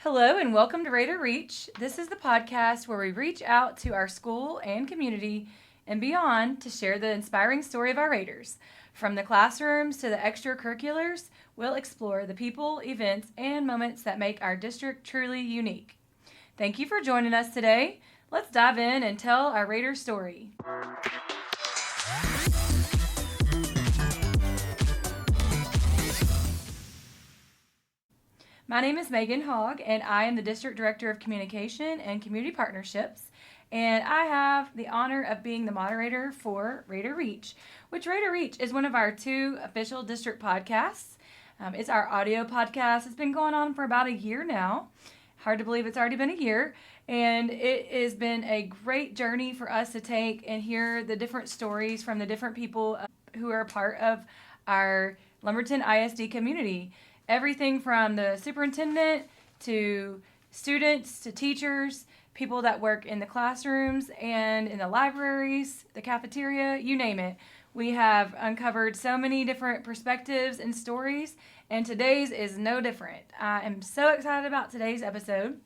Hello and welcome to Raider Reach. This is the podcast where we reach out to our school and community and beyond to share the inspiring story of our Raiders. From the classrooms to the extracurriculars, we'll explore the people, events, and moments that make our district truly unique. Thank you for joining us today. Let's dive in and tell our Raider story. My name is Megan Hogg, and I am the District Director of Communication and Community Partnerships, and I have the honor of being the moderator for Raider Reach, which Raider Reach is one of our two official district podcasts. It's our audio podcast. It's been going on for about a year now. Hard to believe it's already been a year, and it has been a great journey for us to take and hear the different stories from the different people who are a part of our Lumberton ISD community. Everything from the superintendent to students to teachers, people that work in the classrooms and in the libraries, the cafeteria, you name it. We have uncovered so many different perspectives and stories, and today's is no different. I am so excited about today's episode.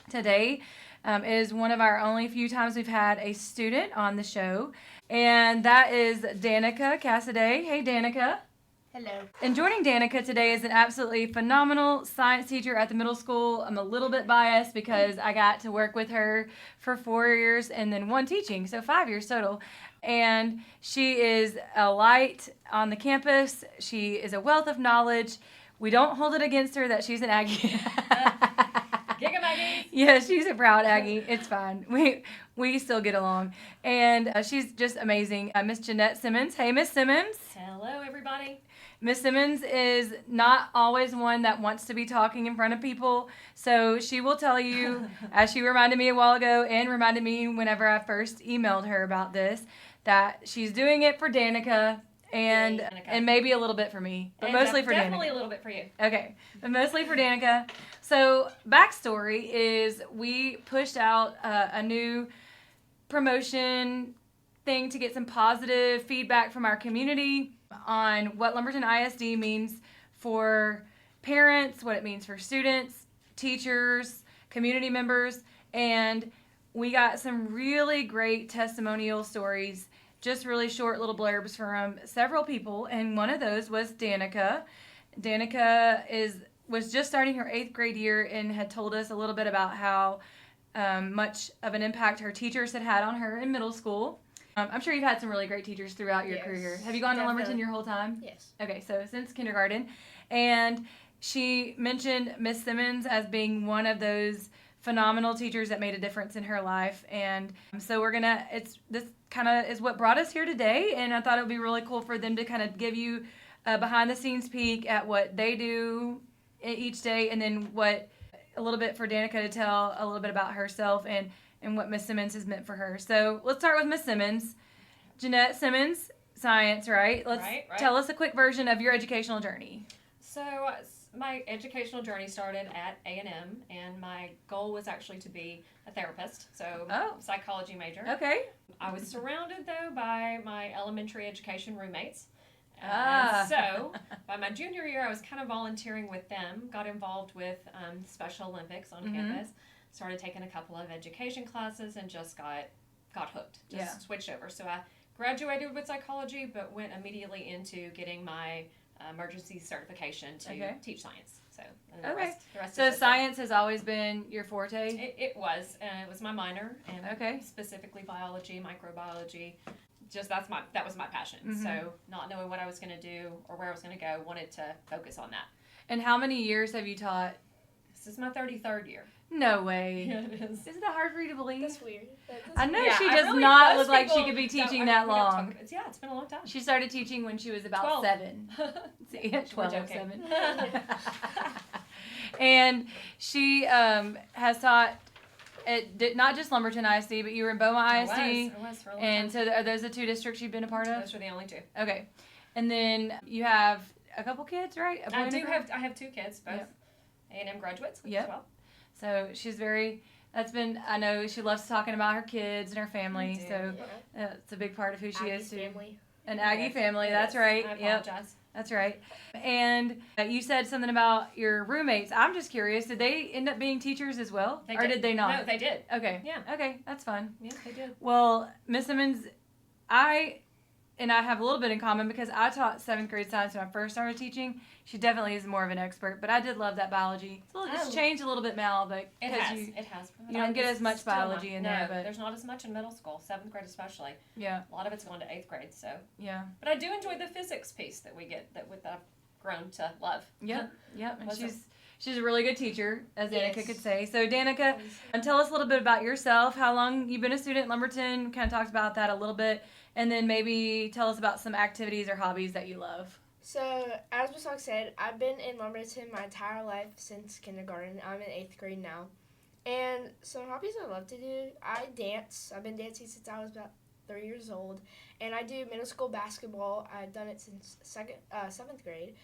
Today is one of our only few times we've had a student on the show, and that is Danica Cassaday. Hey, Danica. Hello. And joining Danica today is an absolutely phenomenal science teacher at the middle school. I'm a little bit biased because I got to work with her for 4 years and then one teaching, so 5 years total. And she is a light on the campus. She is a wealth of knowledge. We don't hold it against her that she's an Aggie. Giga Maggie. Yeah, she's a proud Aggie. It's fine. We still get along. And she's just amazing. Miss Jeanette Simmons. Hey, Miss Simmons. Hello, everybody. Miss Simmons is not always one that wants to be talking in front of people, so she will tell you, as she reminded me a while ago and reminded me whenever I first emailed her about this, that she's doing it for Danica and maybe a little bit for me, but mostly for Danica. Definitely a little bit for you. Okay, but mostly for Danica. So backstory is we pushed out a new promotion thing to get some positive feedback from our community on what Lumberton ISD means for parents, what it means for students, teachers, community members, and we got some really great testimonial stories, just really short little blurbs from several people, and one of those was Danica. Danica was just starting her 8th grade year and had told us a little bit about how much of an impact her teachers had on her in middle school. I'm sure you've had some really great teachers throughout your career. Have you gone to Lumberton your whole time? Yes. Okay, so since kindergarten. And she mentioned Miss Simmons as being one of those phenomenal teachers that made a difference in her life. And so this kind of is what brought us here today. And I thought it would be really cool for them to kind of give you a behind the scenes peek at what they do each day. And then a little bit for Danica to tell a little bit about herself and what Miss Simmons has meant for her. So let's start with Miss Simmons. Jeanette Simmons, science, right? Let's tell us a quick version of your educational journey. So my educational journey started at A&M, and my goal was actually to be a therapist, so psychology major. Okay. I was surrounded, though, by my elementary education roommates. So by my junior year, I was kind of volunteering with them, got involved with Special Olympics on campus, started taking a couple of education classes, and just got hooked. Switched over. So I graduated with psychology, but went immediately into getting my emergency certification to teach science. So the rest So science has always been your forte? It was. It was my minor, and specifically biology, microbiology. Just that was my passion. Mm-hmm. So not knowing what I was going to do or where I was going to go, wanted to focus on that. And how many years have you taught? This is my 33rd year. No way. Yeah, it is. Isn't that hard for you to believe? That's weird. I know she does not look like she could be teaching that long. It's been a long time. She started teaching when she was about 12. 7. See, 12, We're 7. And she has taught at not just Lumberton ISD, but you were in Beaumont ISD. I was for a long and time. So are those the two districts you've been a part of? Those were the only two. Okay. And then you have a couple kids, right? I have 2 kids, both A&M graduates as well. So she's I know she loves talking about her kids and her family, so it's a big part of who she Aggie is too. Family. An Aggie family, that's right. I apologize. That's right. And you said something about your roommates. I'm just curious. Did they end up being teachers as well? Or did they not? No, they did. Okay. Yeah. Okay, that's fun. Yeah, they did. Well, Miss Simmons, I have a little bit in common because I taught 7th grade science when I first started teaching. She definitely is more of an expert, but I did love that biology. It's changed a little bit now, but it has. You don't get as much biology in there, but there's not as much in middle school, 7th grade especially. Yeah. A lot of it's going to 8th grade, so. Yeah. But I do enjoy the physics piece that we get that I've grown to love. Yep. And she's a really good teacher, as Danica could say. So Danica, Yes. tell us a little bit about yourself. How long you've been a student at Lumberton? Kind of talked about that a little bit, and then maybe tell us about some activities or hobbies that you love. So, as Miss Hawk said, I've been in Lumberton my entire life since kindergarten. I'm in 8th grade now. And some hobbies I love to do, I dance. I've been dancing since I was about 3 years old. And I do middle school basketball. I've done it since 7th grade.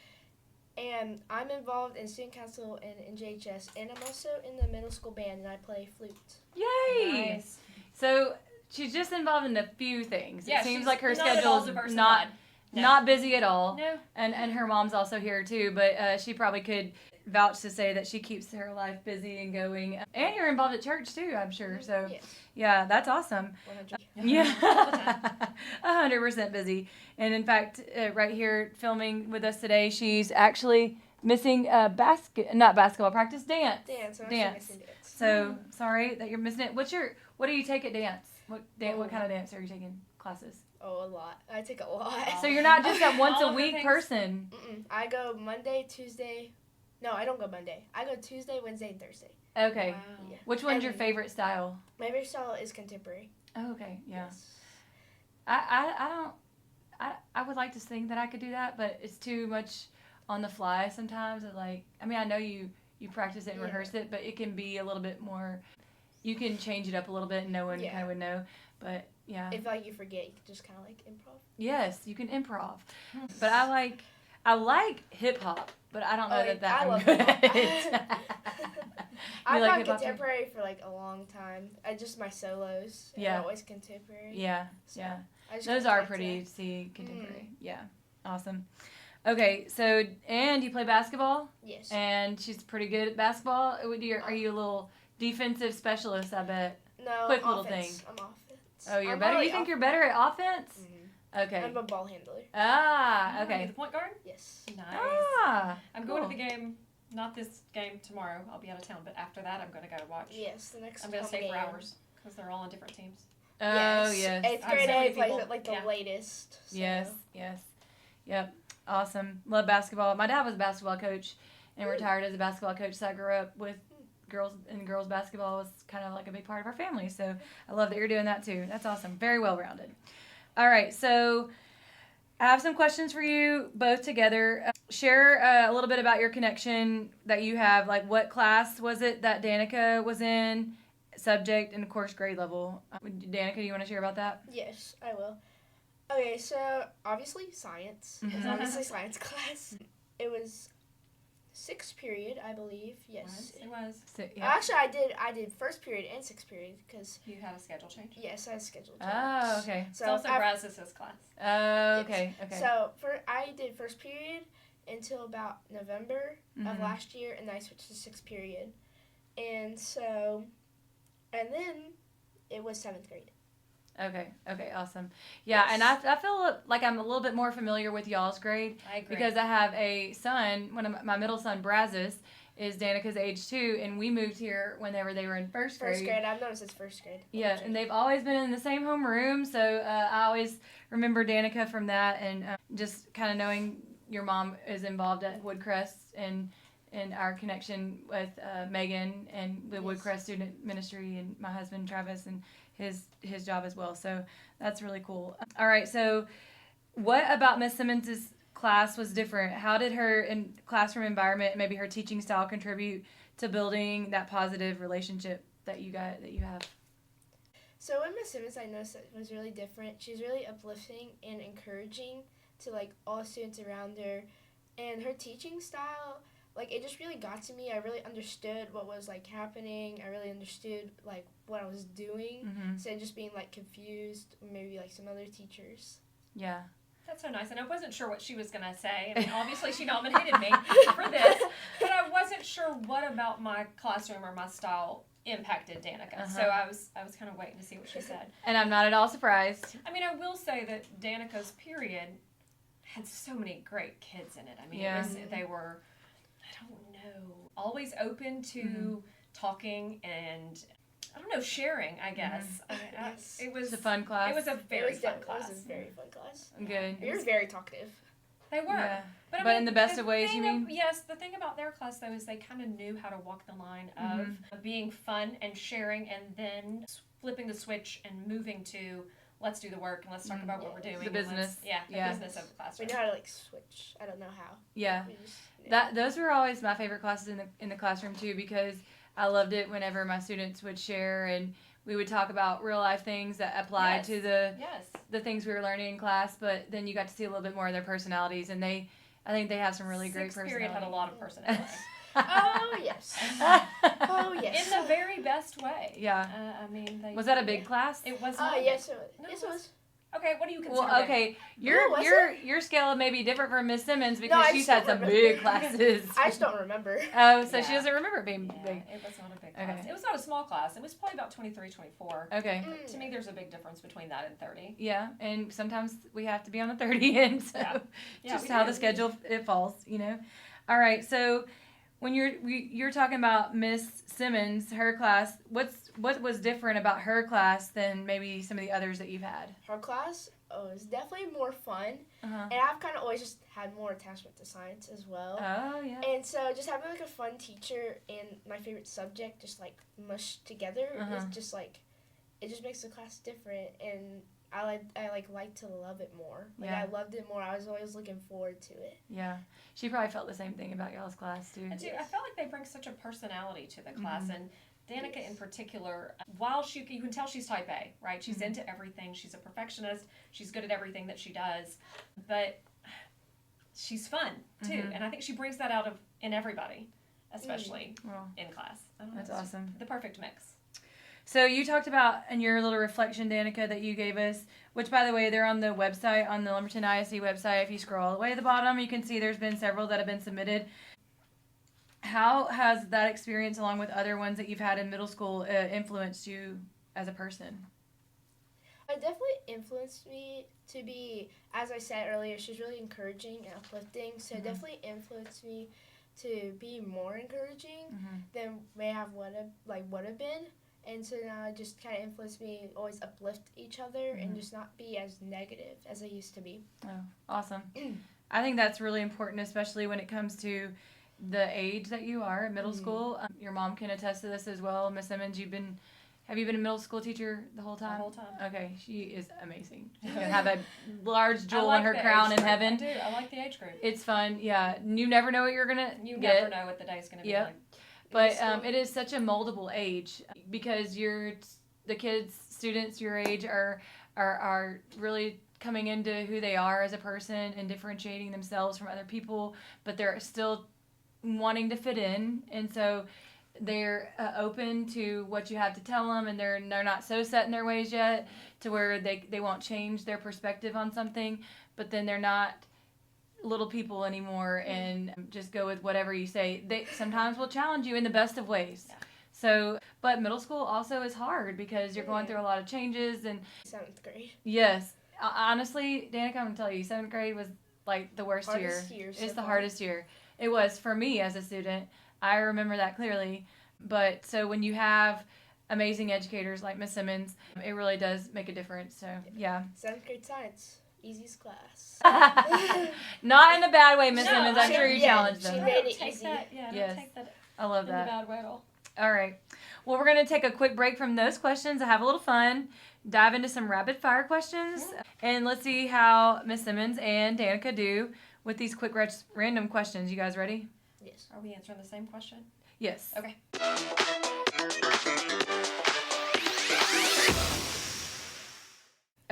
And I'm involved in student council and in JHS. And I'm also in the middle school band, and I play flute. Yay! Nice. So she's just involved in a few things. Yeah, It seems she's like her not at schedule's all diversified. No. not busy at all. No. And her mom's also here too, but she probably could vouch to say that she keeps her life busy and going. And you're involved at church too, I'm sure. So Yes. yeah, that's awesome. 100. Yeah, All the time. 100% busy. And in fact, right here filming with us today, she's actually missing not basketball practice, dance. Dance. I'm Dance. actually missing dance. So sorry that you're missing it. What do you take at dance? What kind of dance are you taking classes? Oh, a lot. I take a lot. So you're not just a once All a of her week things? person. Mm-mm. I go Monday, Tuesday. No, I don't go Monday. I go Tuesday, Wednesday, and Thursday. Okay. Wow. Yeah. Which one's your And favorite style? My favorite style is contemporary. Oh, okay. Yeah. Yes. I don't. I would like to think that I could do that, but it's too much on the fly sometimes. I know you practice it and Yeah. rehearse it, but it can be a little bit more. You can change it up a little bit, and no one kind of would know. But yeah. If you forget, you can just kind of improv. Yes, you can improv. But I like hip hop, but I don't know that I I'm love good hip-hop. at it. I've like done hip-hop too? contemporary for a long time. I just my solos. Yeah. And always contemporary. Yeah, So, yeah. I just Those kinda are like pretty to- to see contemporary. Yeah, awesome. Okay, so and you play basketball, Yes. and she's pretty good at basketball. Are you a little defensive specialist? I bet. No. quick little offense. thing. I'm offense. Oh, you're I'm better. probably You think you're better at offense? Mhm. Okay. I'm a ball handler. Ah, okay. The point guard? Yes. Nice. Ah, I'm going to cool. the game, not this game tomorrow. I'll be out of town, but after that, I'm going to go watch. Yes. The next. I'm going to home stay for game. hours because they're all on different teams. Oh yes. 8th I have grade so many A plays people. at the Yeah. latest. So. Yes, yes. Yep. Awesome. Love basketball. My dad was a basketball coach and retired as a basketball coach, so I grew up with girls basketball was kind of like a big part of our family. So I love that you're doing that too. That's awesome. Very well rounded. All right, so I have some questions for you both together. Share a little bit about your connection that you have. Like, what class was it that Danica was in? Subject and of course grade level. Danica, do you want to share about that? Yes, I will. Okay, so obviously science. It's Mhm. obviously science class. It was 6th period, I believe. Yes. It was. So, yeah. Actually, I did 1st period and 6th period because You had a schedule change. yes, I scheduled. Oh, okay. It's also Brazos' class. Oh, okay. Okay. So I did 1st period until about November of Mhm. last year, and then I switched to 6th period, and then it was 7th grade. Okay, awesome. Yeah, and I feel like I'm a little bit more familiar with y'all's grade I agree. because I have a son, my middle son, Brazos, is Danica's age too, and we moved here whenever they were in first grade. 1st grade. I've known since 1st grade. Yeah, and they've always been in the same homeroom, so I always remember Danica from that, and just kind of knowing your mom is involved at Woodcrest and our connection with Megan and the Yes. Woodcrest Student Ministry, and my husband Travis and his job as well. So that's really cool. All right, so what about Miss Simmons' class was different? How did her classroom environment, maybe her teaching style, contribute to building that positive relationship that you have? So when Miss Simmons, I noticed that was really different. She's really uplifting and encouraging to all students around her, and her teaching style, it just really got to me. I really understood what was happening. I really understood what I was doing Mm-hmm. instead of just being confused, or maybe some other teachers. Yeah. That's so nice. And I wasn't sure what she was going to say. I mean, obviously she nominated me for this, but I wasn't sure what about my classroom or my style impacted Danica. So I was kind of waiting to see what she said. And I'm not at all surprised. I mean, I will say that Danica's period had so many great kids in it. I mean, they were, I don't know, always open to talking and, I don't know, sharing, I guess. It was a fun class. It was a very fun class. It was a very fun class. Good. You were very talkative. They were. Yeah. But, I But mean, in the best of ways, you mean? Yes, the thing about their class, though, is they kind of knew how to walk the line of being fun and sharing and then flipping the switch and moving to, let's do the work and let's talk about what we're doing. The business. The business of the classroom. We know how to, like, switch. I don't know how. Yeah. We just, Those were always my favorite classes in the classroom, too, because I loved it whenever my students would share and we would talk about real life things that applied to the things we were learning in class, but then you got to see a little bit more of their personalities, and I think they have some really great personalities. Period had a lot of personality. Oh, yes. Oh, yes. In the very best way. Yeah. I mean, Was that a big class? It was Oh, not. yes, it was. No, Yes, it was. Okay, what do you consider? Well, okay, your scale may be different from Miss Simmons because she's had some big classes. I just don't remember. Oh, so she doesn't remember it being big. It was not a big class. It was not a small class. It was probably about 23, 24. Okay. To me, there's a big difference between that and 30. Yeah, and sometimes we have to be on the 30 end, so just how the schedule it falls, you know. All right, so when you're talking about Miss Simmons, her class, what was different about her class than maybe some of the others that you've had? Her class was definitely more fun, Uh-huh. and I've kind of always just had more attachment to science as well. Oh, yeah. And so just having, like, a fun teacher and my favorite subject just, like, mushed together is just, like, it just makes the class different, and I like to love it more. Like, I loved it more. I was always looking forward to it. Yeah. She probably felt the same thing about y'all's class, too. I do. I felt like they bring such a personality to the class, and Danica in particular, while you can tell she's type A, right? She's into everything. She's a perfectionist. She's good at everything that she does, but she's fun too, and I think she brings that out in everybody, especially in class. That's awesome. The perfect mix. So you talked about in your little reflection, Danica, that you gave us, which, by the way, they're on the website, on the Lumberton ISD website. If you scroll all the way to the bottom, you can see there's been several that have been submitted. How has that experience, along with other ones that you've had in middle school, influenced you as a person? It definitely influenced me to be, as I said earlier, she's really encouraging and uplifting, so it definitely influenced me to be more encouraging than may have would have been. And so now it just kind of influenced me to always uplift each other and just not be as negative as I used to be. Oh, awesome. I think that's really important, especially when it comes to the age that you are in middle school. Your mom can attest to this as well. Miss Simmons, have you been a middle school teacher the whole time? The whole time. Okay, she is amazing. She's going to have a large jewel in her crown in heaven. I do. I like the age group. It's fun, yeah. You never know what you're going to get. You never know what the day's going to be like. But it is such a moldable age because the kids, students your age are really coming into who they are as a person and differentiating themselves from other people, but they're still wanting to fit in, and so they're open to what you have to tell them, and they're not so set in their ways yet to where they won't change their perspective on something, but then they're not little people anymore and just go with whatever you say. They sometimes will challenge you in the best of ways. Yeah. So, but middle school also is hard because you're going through a lot of changes. And 7th grade. Yes. Honestly, Danica, I'm going to tell you, 7th grade was like the worst year. It's the hardest year. It was for me as a student. I remember that clearly. But so when you have amazing educators like Miss Simmons, it really does make a difference. So, yeah. 7th grade science. Easiest class. Not in a bad way, Miss Simmons. I'm sure you challenged them. She made it easy. Yes. Take that I love in that. a bad way at all. All right. Well, we're going to take a quick break from those questions to have a little fun, dive into some rapid fire questions, and let's see how Miss Simmons and Danica do with these quick random questions. You guys ready? Yes. Are we answering the same question? Yes. Okay.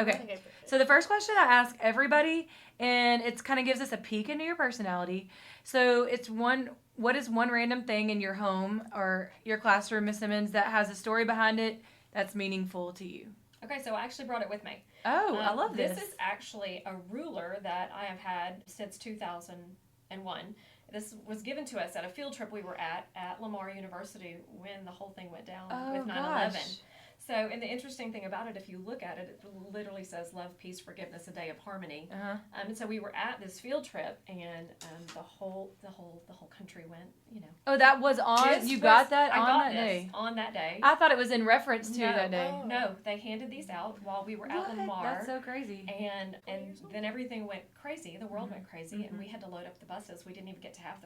Okay. So the first question I ask everybody, and it kind of gives us a peek into your personality. So it's what is one random thing in your home or your classroom, Miss Simmons, that has a story behind it that's meaningful to you? Okay, so I actually brought it with me. Oh, I love this. This is actually a ruler that I have had since 2001. This was given to us at a field trip we were at Lamar University when the whole thing went down with 9/11. Gosh. So, and the interesting thing about it, if you look at it, it literally says love, peace, forgiveness, a day of harmony. Uh-huh. And so we were at this field trip, and the whole country went, you know. Oh, that was on. You got that on that day. On that day. I thought it was in reference to No. that day. Oh. No, they handed these out while we were at What? Lamar. That's so crazy. And then everything went crazy. The world went crazy, Mhm. and we had to load up the buses. We didn't even get to have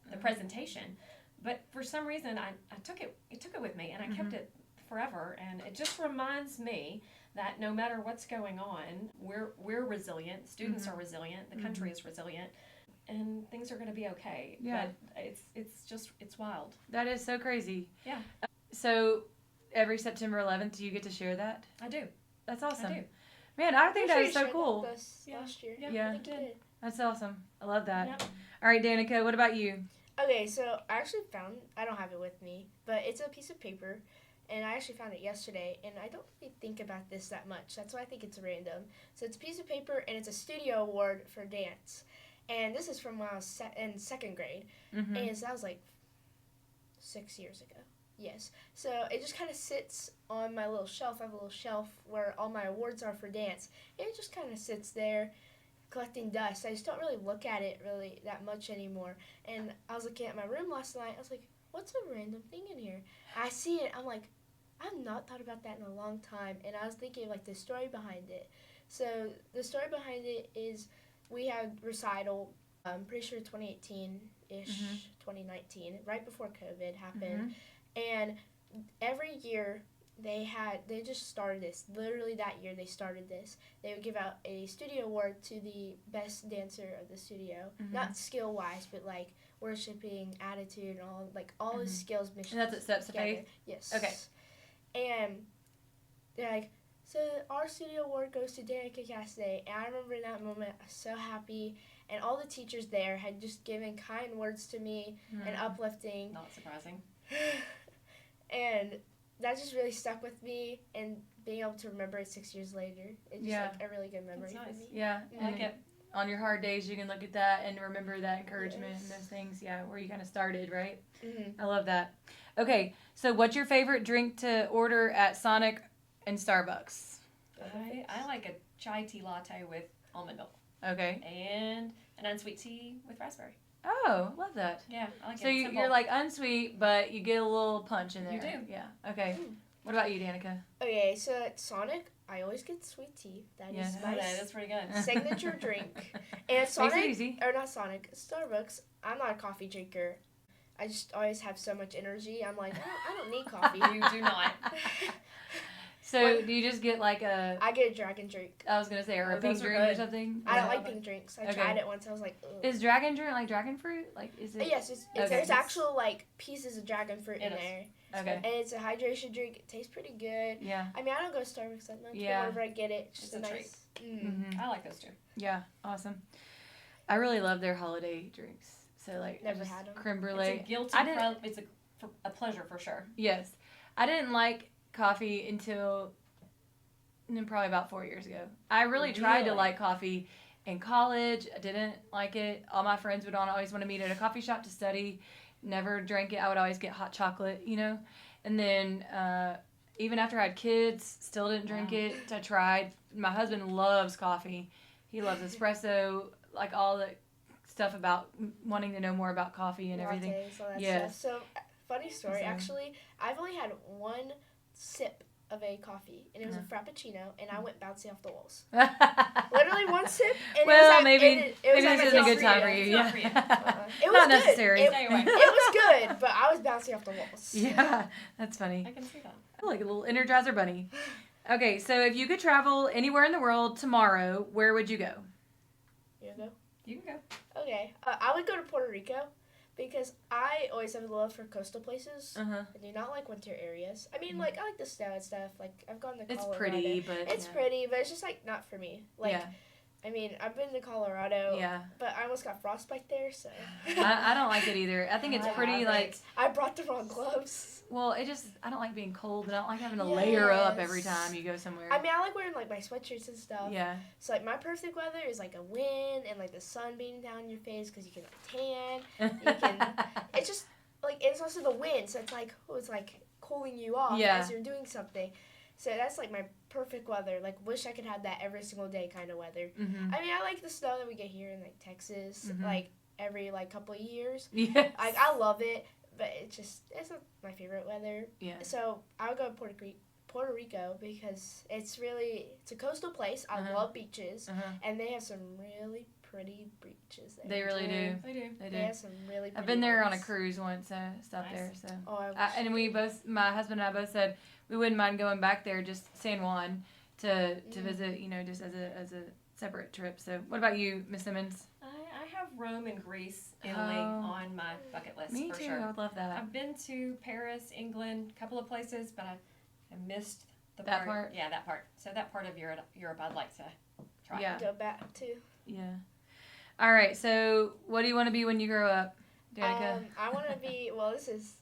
the presentation. But for some reason, I took it with me, and I kept it forever. And it just reminds me that no matter what's going on, we're resilient. Students are resilient. The country is resilient, and things are going to be okay. Yeah. But it's wild. That is so crazy. Yeah. So every September 11th, do you get to share that? I do. That's awesome. I do. Man, I think that Pretty is sure so you shared cool. that with us last year. Yeah. I think you did. That's awesome. I love that. Yep. All right, Danica, what about you? Okay, so I actually found, I don't have it with me, but it's a piece of paper, and I actually found it yesterday, and I don't really think about this that much. That's why I think it's random. So it's a piece of paper, and it's a studio award for dance. And this is from when I was in second grade, Mm-hmm. and so that was like 6 years ago. Yes. So it just kind of sits on my little shelf. I have a little shelf where all my awards are for dance. And it just kind of sits there collecting dust. I just don't really look at it really that much anymore. And I was looking at my room last night. I was like, what's a random thing in here? I see it. I'm like, I've not thought about that in a long time. And I was thinking like the story behind it. So the story behind it is we had recital, I'm pretty sure 2018-ish, 2019, right before COVID happened. And every year they just started this. Literally that year they started this. They would give out a studio award to the best dancer of the studio. Not skill wise, but like worshiping, attitude, and all the skills mixed And that's at Steps of together. Faith? Yes. Okay. And they're like, so our studio award goes to Danica Cassaday. And I remember in that moment I was so happy. And all the teachers there had just given kind words to me and uplifting. Not surprising. And that just really stuck with me, and being able to remember it 6 years later, it's just like a really good memory That's for nice. me. Yeah. I like it. On your hard days, you can look at that and remember that encouragement and those things, where you kind of started, right? Mm-hmm. I love that. Okay, so what's your favorite drink to order at Sonic and Starbucks? I like a chai tea latte with almond milk Okay. and an unsweet tea with raspberry. Oh, love that. Yeah, I like So it. Simple. you're like unsweet, but you get a little punch in there. You do. Yeah. Okay. What about you, Danica? Okay, so at Sonic, I always get sweet tea. That is Yes. my that's pretty good. signature drink. And at Makes Sonic, it easy. or not Sonic, Starbucks, I'm not a coffee drinker. I just always have so much energy. I'm like, I don't need coffee. You do not. So do you just get like a? I get a dragon drink. I was gonna say, or a Oh, pink those are drink or good. something. I don't Yeah. like pink drinks. I Okay. tried it once. I was like, ugh. Is dragon drink like dragon fruit? Like is it? Yes, it's, Okay. there's actual like pieces of dragon fruit It in is. there. Okay. And it's a hydration drink. It tastes pretty good. Yeah. I mean, I don't go to Starbucks that much, Yeah. but whenever I get it, it's just It's a a nice. Mm-hmm. I like those too. Yeah. Awesome. I really love their holiday drinks. So like Never just had 'em. creme It's brulee. a guilty. I didn't- It's a pleasure for sure. Yes. I didn't like coffee until probably about 4 years ago. I really tried to Really? like coffee in college. I didn't like it. All my friends would always want to meet at a coffee shop to study. Never drank it. I would always get hot chocolate, And then even after I had kids, still didn't drink Wow. it. I tried. My husband loves coffee. He loves espresso, like all the stuff about wanting to know more about coffee and everything. Lattes, all that Yes. stuff. So, funny story. So- Actually, I've only had one sip of a coffee, and it was a frappuccino, and I went bouncing off the walls. Literally one sip, and Well, it was maybe- it was Maybe at this my isn't a house good time for reading. you. It's not for you. Yeah. It was Not good. necessary. It, Stay away. it was good, but I was bouncing off the walls. Yeah, that's funny. I can see that. Like a little Energizer bunny. Okay, so if you could travel anywhere in the world tomorrow, where would you go? You wanna go? You can go. Okay. I would go to Puerto Rico because I always have a love for coastal places. Uh-huh. I do not like winter areas. I mean, like, I like the snow and stuff. Like, I've gone to It's Colorado. pretty, but It's yeah. pretty, but it's just, like, not for me. Like, yeah. I mean, I've been to Colorado, Yeah. but I almost got frostbite there, so. I don't like it either. I think it's pretty like. I brought the wrong gloves. Well, I don't like being cold, and I don't like having to layer up every Yes. time you go somewhere. I mean, I like wearing like my sweatshirts and stuff. Yeah. So like my perfect weather is like a wind and like the sun beating down your face because you can like tan. You can. It's just like it's also the wind, so it's like cooling you off as you're doing something. So that's like my perfect weather. Like wish I could have that every single day kind of weather. Mm-hmm. I mean, I like the snow that we get here in like Texas, like every like couple of years. Yes. Like I love it, but it's not my favorite weather. Yeah. So I would go to Puerto Rico because it's a coastal place. I love beaches, and they have some really pretty beaches there. They really do. They do. They do. They have some really pretty I've been there on a ones. cruise once, stopped there. So. Oh, I wish. And we both, my husband and I both said we wouldn't mind going back there, just San Juan, to visit, just as a separate trip. So, what about you, Miss Simmons? I have Rome and Greece, Italy on my bucket list Me for too. sure. I would love that. I've been to Paris, England, a couple of places, but I missed that part. Yeah, that part. So that part of Europe I'd like to try. Yeah. Go back to. Yeah. All right. So, what do you want to be when you grow up, Danica? I want to be. Well, this is.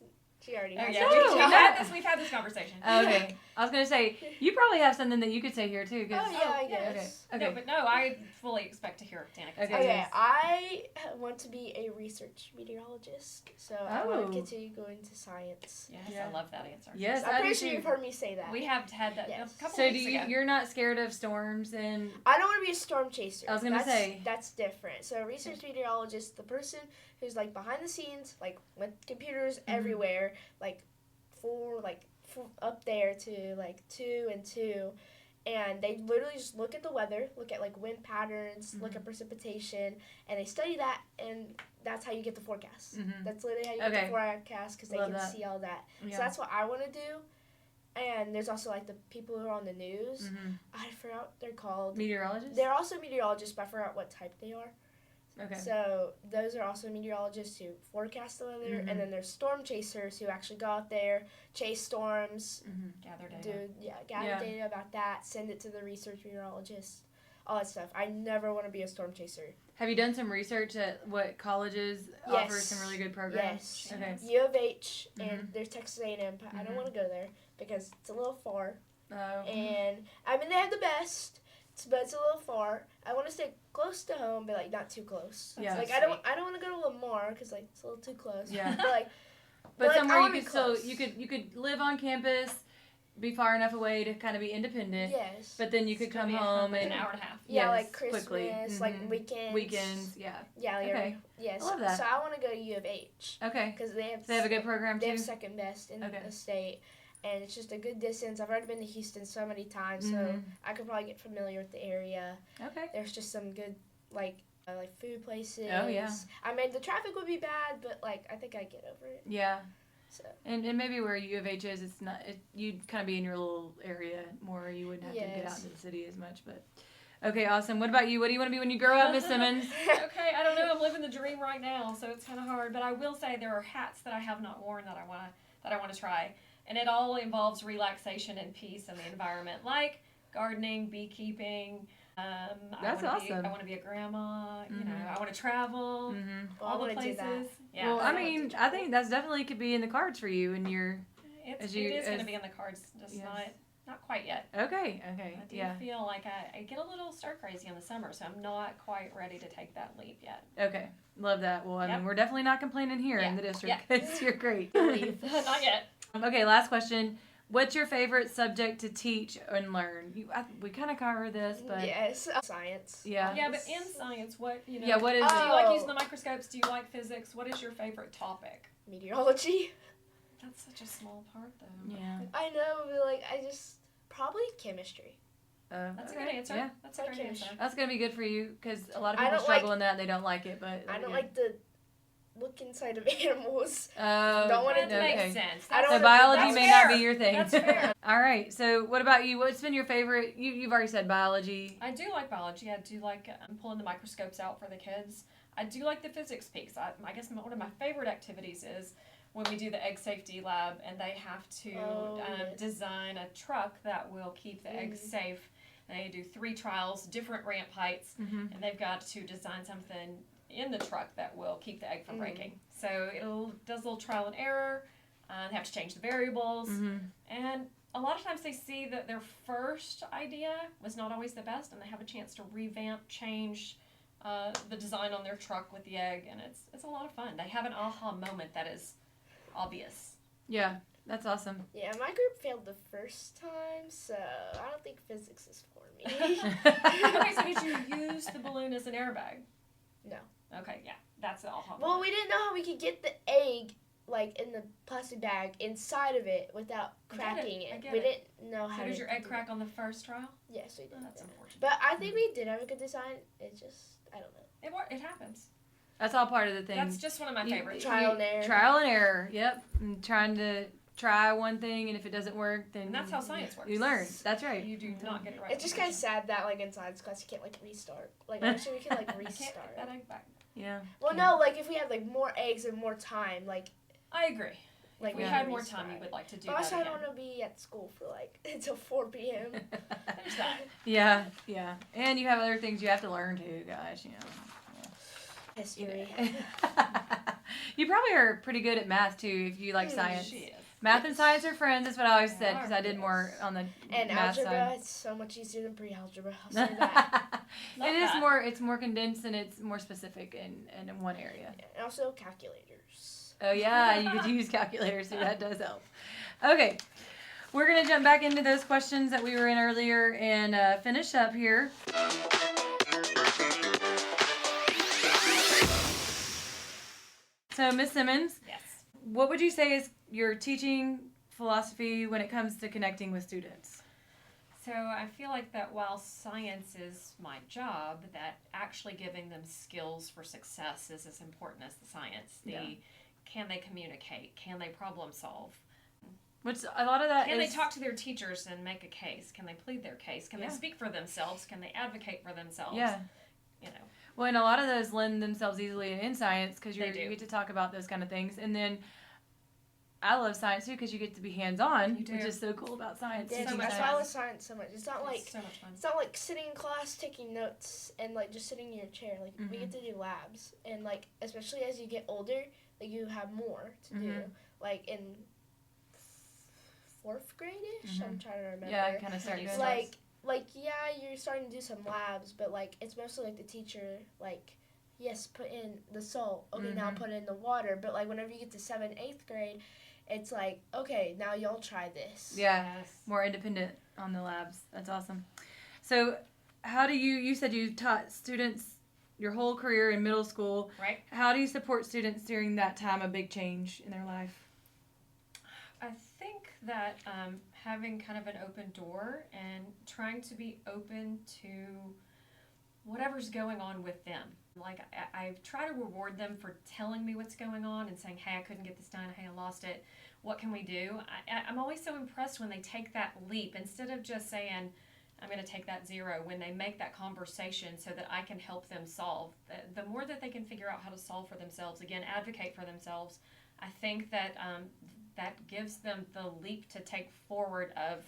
She already Oh, has yeah, it. we've had this conversation. Okay. I was gonna say you probably have something that you could say here too. 'Cause, Oh yeah, I yeah, guess. Okay. No, but no, I fully expect to hear Danica. Okay. Okay, I want to be a research meteorologist, so I want Oh. to continue going to science. Yes, Yeah. I love that answer. Yes, I'm I pretty do sure too. you've heard me say that. We have had that Yes. a couple So, weeks ago. you're not scared of storms and? I don't want to be a storm chaser. I was gonna say. That's different. So a research meteorologist, the person who's like behind the scenes, like with computers everywhere, like up there to like 2 and 2, and they literally just look at the weather, look at like wind patterns, look at precipitation, and they study that, and that's how you get the forecast. That's literally how you get the forecast because they Love can that. see all that. Yeah. So that's what I want to do. And there's also like the people who are on the news. I forgot what they're called. Meteorologists? They're also meteorologists, but I forgot what type they are. Okay. So those are also meteorologists who forecast the weather, and then there's storm chasers who actually go out there, chase storms, Gather data. gather data about that, send it to the research meteorologist, all that stuff. I never want to be a storm chaser. Have you done some research at what colleges offer some really good programs? Yes. Okay. U of H and there's Texas A&M, but I don't want to go there because it's a little far. Oh. And I mean they have the best, but it's a little far. I want to stay close to home, but like not too close. Yeah. Like I don't want to go to Lamar because like it's a little too close. Yeah. But like. But like, somewhere I you wanna could be still close. you could live on campus, be far enough away to kind of be independent. Yes. But then you could come home an and hour and a half. Yeah, yes, like Christmas, quickly. like weekends. Weekends, yeah. Yeah, like Okay. yes. I love that. So I want to go to U of H Okay. because they have So they have a good program they too. have second best in Okay. the state, and it's just a good distance. I've already been to Houston so many times, so I could probably get familiar with the area. Okay. There's just some good like food places. Oh, yeah. I mean the traffic would be bad, but like I think I'd get over it. Yeah. So. And maybe where U of H is, it's not. You'd kind of be in your little area more. You wouldn't have to get out into the city as much. But okay, awesome. What about you? What do you want to be when you grow up, Miss Simmons? Okay, I don't know. I'm living the dream right now, so it's kind of hard. But I will say there are hats that I have not worn that I want to try, and it all involves relaxation and peace in the environment, like gardening, beekeeping. That's awesome. I want to be a grandma. You know, I want to travel. Well, I All the want to do that. places. Yeah. Well, I mean, I think that's definitely could be in the cards for you, and you're. It is as- going to be in the cards, just yes. not quite yet. Okay. I do feel like I get a little star crazy in the summer, so I'm not quite ready to take that leap yet. Okay. Love that. Well, I Yep. mean, we're definitely not complaining here in the district. Yeah. 'Cause you're great. Not yet. Okay, last question. What's your favorite subject to teach and learn? We kind of covered this, but yes, science. yeah. Yeah, but in science, what you know? Yeah, what is Do it? you like using the microscopes? Do you like physics? What is your favorite topic? Meteorology. That's such a small part, though. Yeah. I know, but like I just probably chemistry. That's a good answer. Yeah. That's a great answer. That's gonna be good for you because a lot of I people don't struggle in that and they don't like it. But I don't like the look inside of animals. Oh, Don't wanna That do makes okay. sense. I don't So wanna do biology that. may That's not fair. be your thing. That's fair. All right. So what about you? What's been your favorite? You've already said biology. I do like biology. I do like pulling the microscopes out for the kids. I do like the physics piece. I guess one of my favorite activities is when we do the egg safety lab and they have to design a truck that will keep the eggs safe. They do 3 trials, different ramp heights, and they've got to design something in the truck that will keep the egg from breaking. So does a little trial and error. They have to change the variables, and a lot of times they see that their first idea was not always the best, and they have a chance to revamp, change the design on their truck with the egg, and it's a lot of fun. They have an aha moment that is obvious. Yeah, that's awesome. Yeah, my group failed the first time, so I don't think physics is for me. Okay, so did you use the balloon as an airbag? No. Okay, yeah, that's the aha moment. Well, we didn't know how we could get the egg, like, in the plastic bag inside of it without cracking it. We didn't know how So to did your egg crack on the first trial? Yes, we did. Oh, that's unfortunate. But I think we did have a good design. It just, I don't know. It happens. That's all part of the thing. That's just one of my favorites. Trial and error. Trial and error. Yep. And trying to try one thing, and if it doesn't work, then And that's how science works. you learn. That's right. You do not get it right. It's just kind of sad that, like, in science class, you can't, like, restart. Like, actually, we can, like, I can't restart. get that egg back. Yeah. Well, no, like, if we had, like, more eggs and more time, like... I agree. Like, If we had more time, you would like to do but that also, I again. don't want to be at school for, like, until 4 p.m. There's that. Yeah. And you have other things you have to learn too, guys, you know. History. You probably are pretty good at math too if you like science. She is. Math and science are friends. That's what I always said because I did Yes. more on the And math algebra, side. it's so much easier than pre-algebra. I'll say that. It is more. It's more condensed and it's more specific in one area. And also calculators. Oh yeah, you could use calculators, so that does help. Okay, we're gonna jump back into those questions that we were in earlier and finish up here. So, Miss Simmons, Yes. what would you say is your teaching philosophy when it comes to connecting with students? So I feel like that while science is my job, that actually giving them skills for success is as important as the science. Can they communicate? Can they problem solve? Which a lot of that Can is... they talk to their teachers and make a case? Can they plead their case? Can they speak for themselves? Can they advocate for themselves? Yeah. You know. Well, and a lot of those lend themselves easily in science because you They do. get to talk about those kind of things. And then I love science too because you get to be hands-on, You do. which is so cool about science. Yeah, so much that's fun. why I love science so much. It's not like It's so much fun. it's not like sitting in class taking notes and like just sitting in your chair. Like we get to do labs, and like especially as you get older, like you have more to do. Like in 4th grade-ish, I'm trying to remember. Yeah, kind of start doing Like yeah, you're starting to do some labs, but like it's mostly like the teacher like. Yes, put in the salt. Okay, now put in the water. But like whenever you get to 7th, 8th grade, it's like, okay, now y'all try this. Yeah, Yes. more independent on the labs. That's awesome. So how do you said you taught students your whole career in middle school. Right. How do you support students during that time of big change in their life? I think that having kind of an open door and trying to be open to whatever's going on with them. Like, I try to reward them for telling me what's going on and saying, hey, I couldn't get this done. Hey, I lost it. What can we do? I'm always so impressed when they take that leap instead of just saying, I'm going to take that 0, when they make that conversation so that I can help them solve. The more that they can figure out how to solve for themselves, again, advocate for themselves, I think that that gives them the leap to take forward of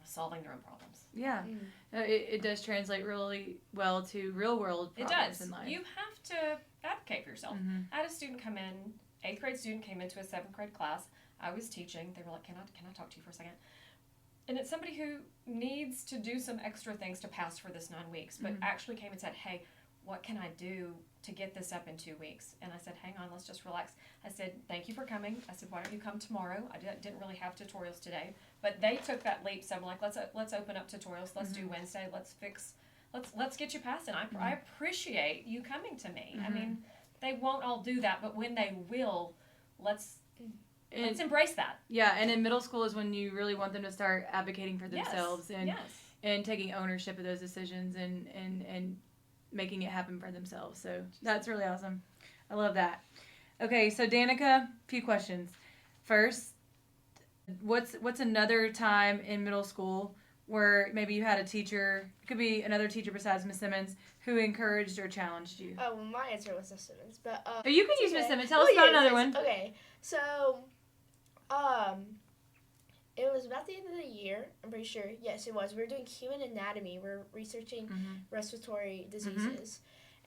solving their own problems. Yeah, it does translate really well to real world problems in life. You have to advocate for yourself. I had a student come in, 8th grade student came into a 7th grade class. I was teaching. They were like, can I talk to you for a second? And it's somebody who needs to do some extra things to pass for this 9 weeks, but actually came and said, hey, what can I do to get this up in 2 weeks? And I said, hang on, let's just relax. I said, thank you for coming. I said, why don't you come tomorrow? I didn't really have tutorials today, but they took that leap. So I'm like, let's open up tutorials. Let's do Wednesday. Let's get you past it. I appreciate you coming to me. I mean, they won't all do that, but when they will, let's embrace that. Yeah, and in middle school is when you really want them to start advocating for themselves and taking ownership of those decisions and making it happen for themselves. So that's really awesome. I love that. Okay, so Danica, a few questions. First, what's another time in middle school where maybe you had a teacher, it could be another teacher besides Miss Simmons, who encouraged or challenged you? Oh, well, my answer was Miss Simmons, but Oh, you can use Miss Simmons. Tell us about another one. Okay, so It was about the end of the year, I'm pretty sure. Yes, it was. We were doing human anatomy. We're researching respiratory diseases.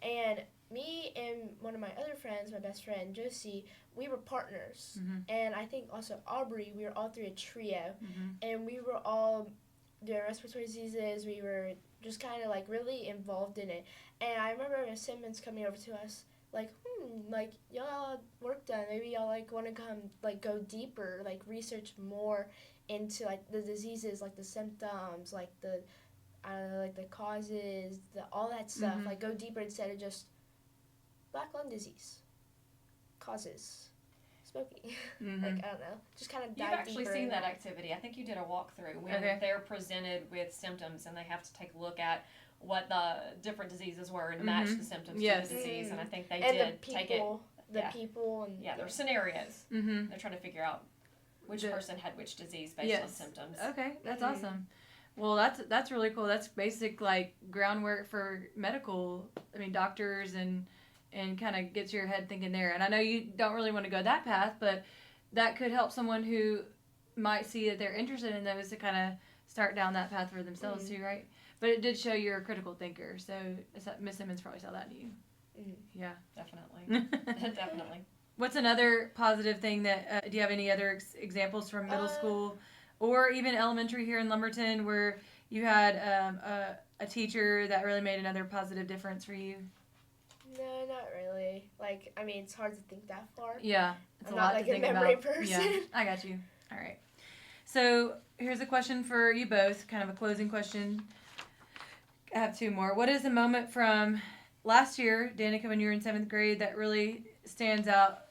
And me and one of my other friends, my best friend, Josie, we were partners. And I think also Aubrey, we were all three a trio. And we were all doing respiratory diseases. We were just kind of like really involved in it. And I remember Miss Simmons coming over to us like, like y'all work done. Maybe y'all like want to come like go deeper, like research more into like the diseases, like the symptoms, like the like the causes, all that stuff. Like go deeper instead of just black lung disease causes smoking. Like I don't know, just kind of dive You've actually deeper seen in that activity. I think you did a walkthrough when they're presented with symptoms and they have to take a look at what the different diseases were and match the symptoms to the disease. And I think they did take it. The people and there's scenarios. They're trying to figure out which person had which disease based on symptoms. Okay, that's awesome. Well, that's really cool. That's basic like groundwork for medical. I mean, doctors and kind of gets your head thinking there. And I know you don't really want to go that path, but that could help someone who might see that they're interested in those to kind of start down that path for themselves too, right? But it did show you're a critical thinker, so Miss Simmons probably saw that in you. Yeah, definitely. Definitely. What's another positive thing that do you have any other examples from middle school or even elementary here in Lumberton where you had a teacher that really made another positive difference for you? No, not really. Like, I mean, it's hard to think that far. Yeah, it's I'm a not lot like to think a memory about. person. Yeah, I got you. All right. So here's a question for you both, kind of a closing question. I have two more. What is a moment from last year, Danica, when you were in 7th grade, that really stands out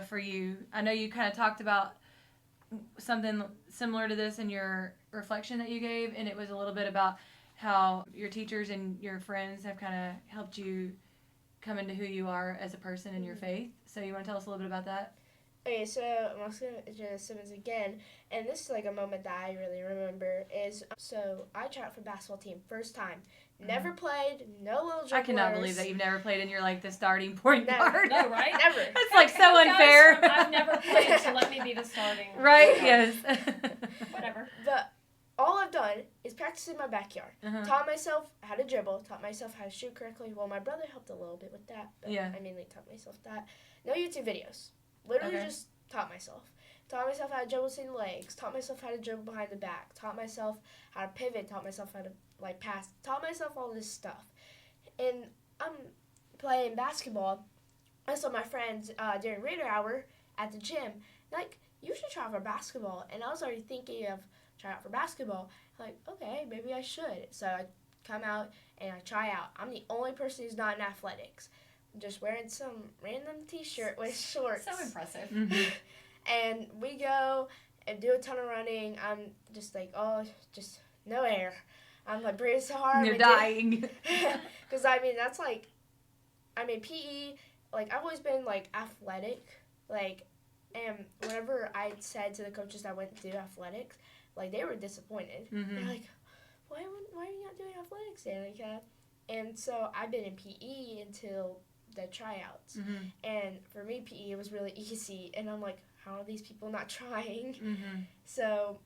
for you? I know you kind of talked about something similar to this in your reflection that you gave, and it was a little bit about how your teachers and your friends have kind of helped you come into who you are as a person in your faith. So you want to tell us a little bit about that? Okay, so I'm also going to Jeanette Simmons again, and this is like a moment that I really remember is, so I tried out for basketball team, first time. Never played, no little dribblers. I cannot believe that you've never played and you're like the starting point guard. No, right? Never. It's like so unfair. I've never played, so let me be the starting. Right, yes. Whatever. But all I've done is practice in my backyard. Taught myself how to dribble, taught myself how to shoot correctly. Well, my brother helped a little bit with that, but I mainly taught myself that. No YouTube videos. Literally just taught myself. Taught myself how to dribble between legs. Taught myself how to dribble behind the back. Taught myself how to pivot. Taught myself how to like pass. Taught myself all this stuff. And I'm playing basketball. I saw my friends during Raider Hour at the gym. Like, you should try out for basketball. And I was already thinking of trying out for basketball. Like, okay, maybe I should. So I come out and I try out. I'm the only person who's not in athletics. Just wearing some random t-shirt with shorts. So impressive. And we go and do a ton of running. I'm just like, just no air. I'm like breathing so hard. You're dying. Because I mean, that's like, I mean, PE, like I've always been like athletic. Like, and whenever I said to the coaches I went to do athletics, like they were disappointed. They're like, why are you not doing athletics, Danica? And so I've been in PE until the tryouts. And for me, PE was really easy. And I'm like, how are these people not trying? So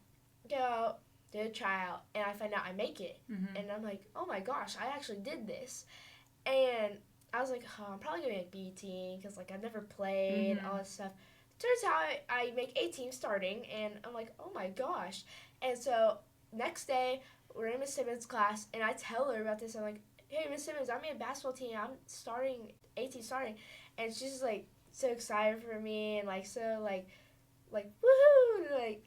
go out, do a tryout, and I find out I make it. And I'm like, oh my gosh, I actually did this. And I was like, I'm probably going to make B team because like I've never played, all this stuff. Turns out I make A team starting, and I'm like, oh my gosh. And so next day, we're in Miss Simmons' class, and I tell her about this. I'm like, hey, Miss Simmons, I'm in a basketball team. I'm starting, A team starting. And she's just like so excited for me and like so like woohoo, like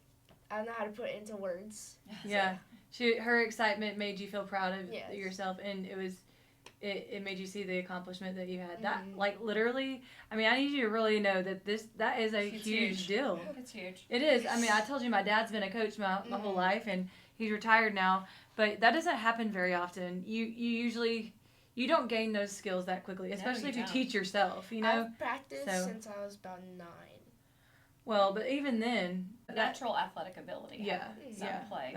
I don't know how to put it into words. Yeah. Her excitement made you feel proud of yourself, and it made you see the accomplishment that you had. That like literally, I mean, I need you to really know that that is a huge deal. It's huge. It is. I mean, I told you my dad's been a coach my whole life, and he's retired now, but that doesn't happen very often. You usually don't gain those skills that quickly, especially if you teach yourself, you know? I've practiced since I was about 9. Well, but even then, natural athletic ability. Play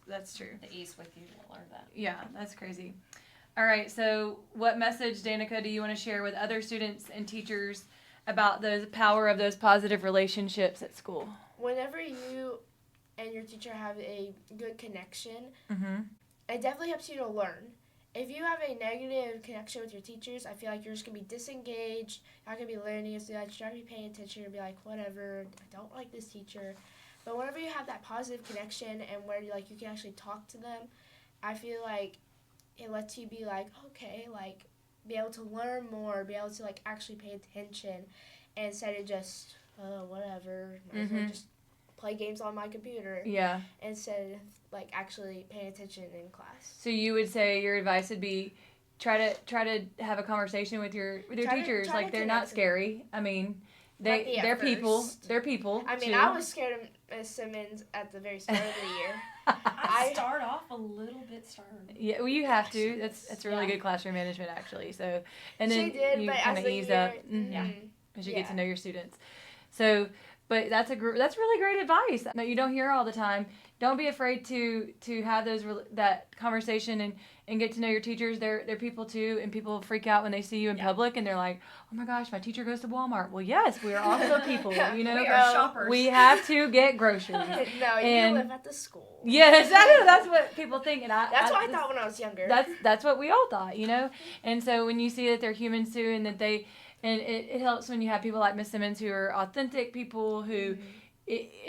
that's true. The ease with you to learn that. Yeah, that's crazy. All right, so what message, Danica, do you want to share with other students and teachers about the power of those positive relationships at school? Whenever you and your teacher have a good connection, Mm-hmm. it definitely helps you to learn. If you have a negative connection with your teachers, I feel like you're just going to be disengaged. You're not going to be learning as much. You're not going to be paying attention and be like, whatever, I don't like this teacher. But whenever you have that positive connection and where you can actually talk to them, I feel like it lets you be like, okay, like, be able to learn more, be able to, like, actually pay attention instead of just, oh, whatever, might as well just play games on my computer. Yeah. Instead of, like, actually paying attention in class. So you would say your advice would be try to have a conversation with your teachers. Like, they're not scary. I mean, they're people. They're people. I mean, too. I was scared of Miss Simmons at the very start of the year. I start off a little bit stern. Yeah, well, you have to. That's really good classroom management, actually. So, and then She did, you but kind as of the ease year, up as you get to know your students. So, but that's really great advice that you don't hear all the time. Don't be afraid to have that conversation and get to know your teachers. They're people too, and people freak out when they see you in public and they're like, "Oh my gosh, my teacher goes to Walmart." Well, yes, we are also people. You know, we are shoppers. We have to get groceries. No, you live at the school. Yes, I know that's what people think, and that's what I thought when I was younger. That's what we all thought, you know. And so when you see that they're humans too, and that it helps when you have people like Miss Simmons who are authentic people who.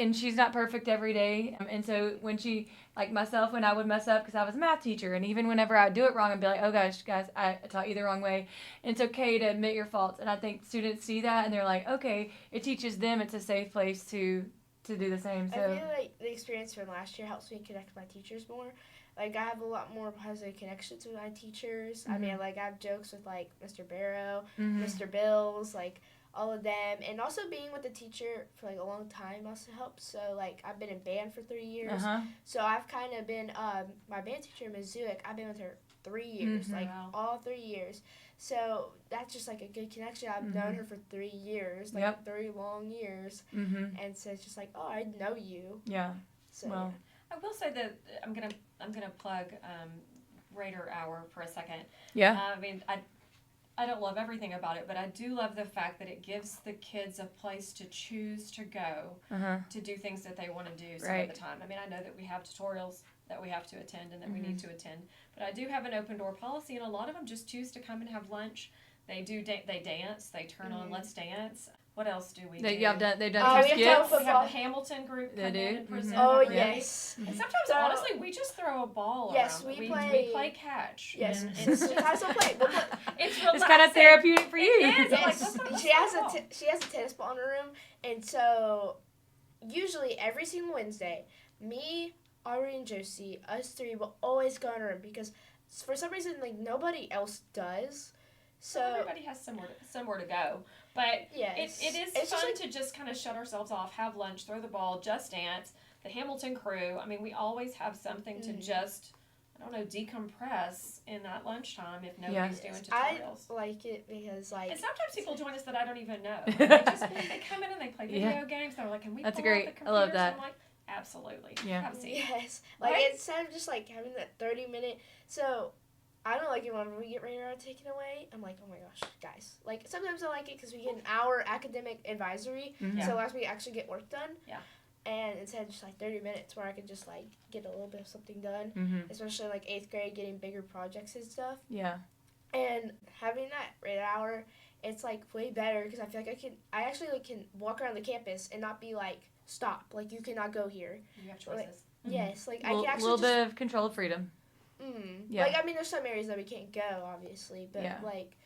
And she's not perfect every day. And so when she, like myself, when I would mess up because I was a math teacher, and even whenever I would do it wrong, I'd be like, oh gosh, guys, I taught you the wrong way. And it's okay to admit your faults. And I think students see that and they're like, okay, it teaches them it's a safe place to do the same. So I feel like the experience from last year helps me connect with my teachers more. Like, I have a lot more positive connections with my teachers. I mean, like, I have jokes with, like, Mr. Barrow, Mr. Bills, like, all of them. And also being with the teacher for, like, a long time also helps. So, like, I've been in band for 3 years. So I've kind of been, my band teacher, Ms. Zuick, I've been with her 3 years, all 3 years. So that's just, like, a good connection. I've known her for 3 years, like, 3 long years. And so it's just like, oh, I know you. Yeah. So, well, I will say that I'm gonna plug Raider Hour for a second. Yeah. I mean, I don't love everything about it, but I do love the fact that it gives the kids a place to choose to go to do things that they want to do some of the time. I mean, I know that we have tutorials that we have to attend and that we need to attend, but I do have an open door policy, and a lot of them just choose to come and have lunch. They do they dance, they turn on Let's Dance. What else do we do? They've done we two have skits. We have the Hamilton group come in and present. Oh, every day. yes. And sometimes, honestly, we just throw a ball Yes, around. we play catch. Yes, and it's also play. it's It's kind of therapeutic for you. It is. Yes, she has a tennis ball in her room, and so usually every single Wednesday, me, Ari, and Josie, us three will always go in her room because for some reason, like, nobody else does. So everybody has somewhere to go. But yes, it is it's fun to just kind of shut ourselves off, have lunch, throw the ball, just dance. The Hamilton crew. I mean, we always have something to just, I don't know, decompress in that lunchtime if nobody's doing tutorials. I like it because, like, and sometimes people join us that I don't even know. They come in and they play video games. They're like, "Can we?" That's pull great. Up the I love computers?" that. I'm like, absolutely. Yeah. Have a seat. Yes, like instead of just like having that 30-minute. So I don't like it when we get radar taken away. I'm like, oh my gosh, guys. Like, sometimes I like it because we get an hour academic advisory, so it allows me to actually get work done. Yeah. And instead of just like 30 minutes where I could just like get a little bit of something done, especially like 8th grade, getting bigger projects and stuff. Yeah. And having that radar hour, it's like way better because I feel like I actually like can walk around the campus and not be like, stop, like you cannot go here. You have choices. Like, yes, like I A can actually little bit of controlled freedom. Yeah. Like, I mean, there's some areas that we can't go, obviously, but like,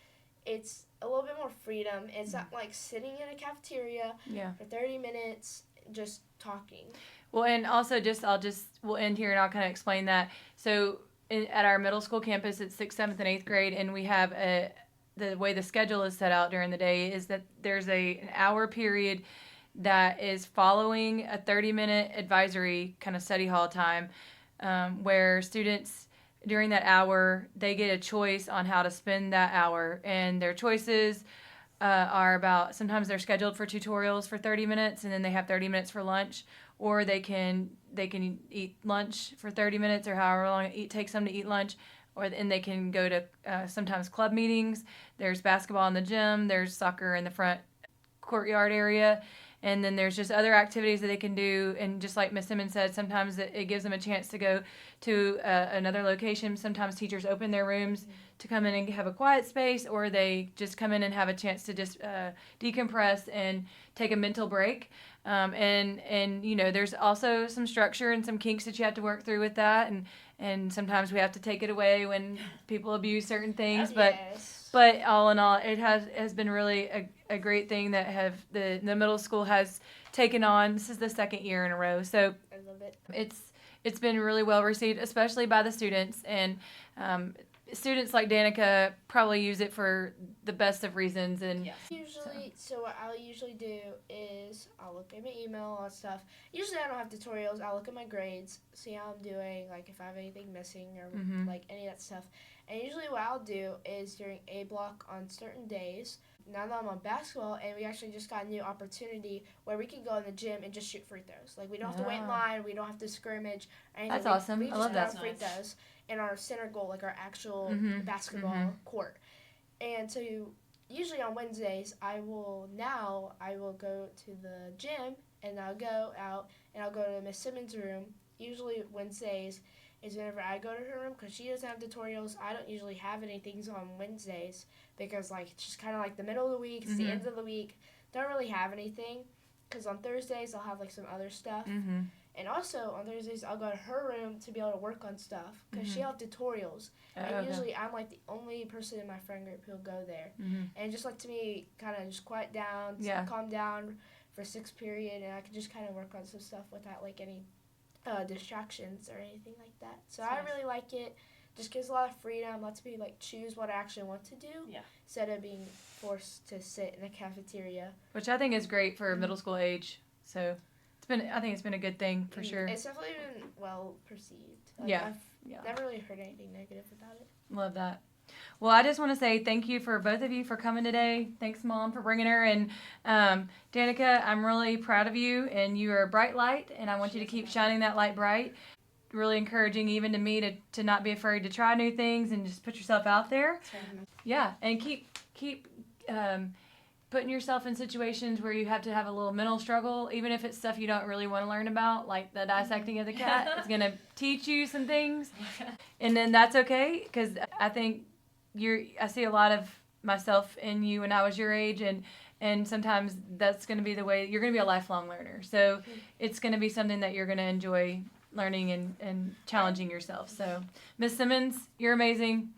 it's a little bit more freedom. It's not like sitting in a cafeteria for 30 minutes just talking. Well, and also we'll end here and I'll kind of explain that. So at our middle school campus, it's 6th, 7th, and 8th grade, and we have the way the schedule is set out during the day is that there's an hour period that is following a 30-minute advisory kind of study hall time where students during that hour, they get a choice on how to spend that hour, and their choices are about, sometimes they're scheduled for tutorials for 30 minutes and then they have 30 minutes for lunch, or they can eat lunch for 30 minutes or however long it takes them to eat lunch, and they can go to sometimes club meetings. There's basketball in the gym, there's soccer in the front courtyard area, And then there's just other activities that they can do. And just like Miss Simmons said, sometimes it gives them a chance to go to another location. Sometimes teachers open their rooms to come in and have a quiet space, or they just come in and have a chance to just decompress and take a mental break. And you know, there's also some structure and some kinks that you have to work through with that. And sometimes we have to take it away when people abuse certain things. But all in all, it has been really a great thing that the middle school has taken on. This is the second year in a row. So I love it. It's been really well received, especially by the students. And students like Danica probably use it for the best of reasons. And So what I'll usually do is I'll look at my email, all that stuff. Usually I don't have tutorials. I'll look at my grades, see how I'm doing, like if I have anything missing or like any of that stuff. And usually what I'll do is during A block on certain days, now that I'm on basketball, and we actually just got a new opportunity where we can go in the gym and just shoot free throws. Like, we don't have to wait in line, we don't have to scrimmage or anything. That's awesome. We I love that. just free throws in our center goal, like our actual basketball court. And so usually on Wednesdays, I will go to the gym, and I'll go out and I'll go to Miss Simmons' room. Usually Wednesdays is whenever I go to her room, because she doesn't have tutorials. I don't usually have anything on Wednesdays because, like, it's just kind of like the middle of the week, it's the end of the week. Don't really have anything, because on Thursdays I'll have like some other stuff. And also on Thursdays I'll go to her room to be able to work on stuff, because she'll have tutorials. And usually I'm like the only person in my friend group who'll go there. And just like to me, kind of just quiet down, calm down for 6th period, and I can just kind of work on some stuff without like any distractions or anything like that. So I really like it. Just gives a lot of freedom, lets me like choose what I actually want to do instead of being forced to sit in a cafeteria. Which I think is great for middle school age. So I think it's been a good thing for sure. It's definitely been well perceived. Like, Yeah. I've never really heard anything negative about it. Love that. Well, I just want to say thank you for both of you for coming today. Thanks, Mom, for bringing her. And Danica, I'm really proud of you, and you are a bright light, and I want you to keep shining that light bright. Really encouraging even to me to not be afraid to try new things and just put yourself out there. Yeah, and keep putting yourself in situations where you have to have a little mental struggle, even if it's stuff you don't really want to learn about, like the dissecting of the cat. It's going to teach you some things, and then that's okay, because I think I see a lot of myself in you when I was your age, and sometimes that's going to be the way. You're going to be a lifelong learner, so it's going to be something that you're going to enjoy learning and challenging yourself. So, Miss Simmons, you're amazing.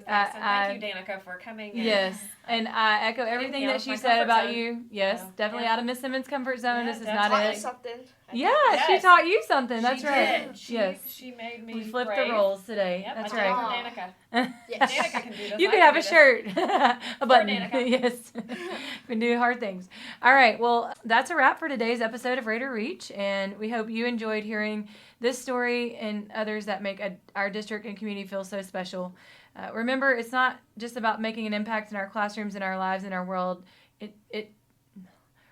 Thank you, Danica, for coming. Yes, and I echo everything that she said about you. Yes, definitely out of Miss Simmons' comfort zone. This is not it. She taught you something. That's right. She made me. We flipped brave. the roles today. Yep, That's I right. did for Danica. Danica can do this. You I could have do a this. shirt, a button. Danica. Yes, we do hard things. All right. Well, that's a wrap for today's episode of Raider Reach, and we hope you enjoyed hearing this story and others that make our district and community feel so special. Remember, it's not just about making an impact in our classrooms, in our lives, in our world.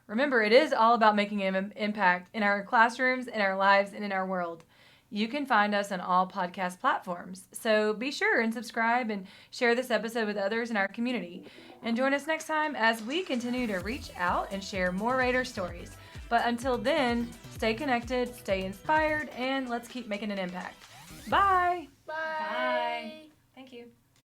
Remember, it is all about making an impact in our classrooms, in our lives, and in our world. You can find us on all podcast platforms. So be sure and subscribe and share this episode with others in our community. And join us next time as we continue to reach out and share more Raider stories. But until then, stay connected, stay inspired, and let's keep making an impact. Bye! Bye!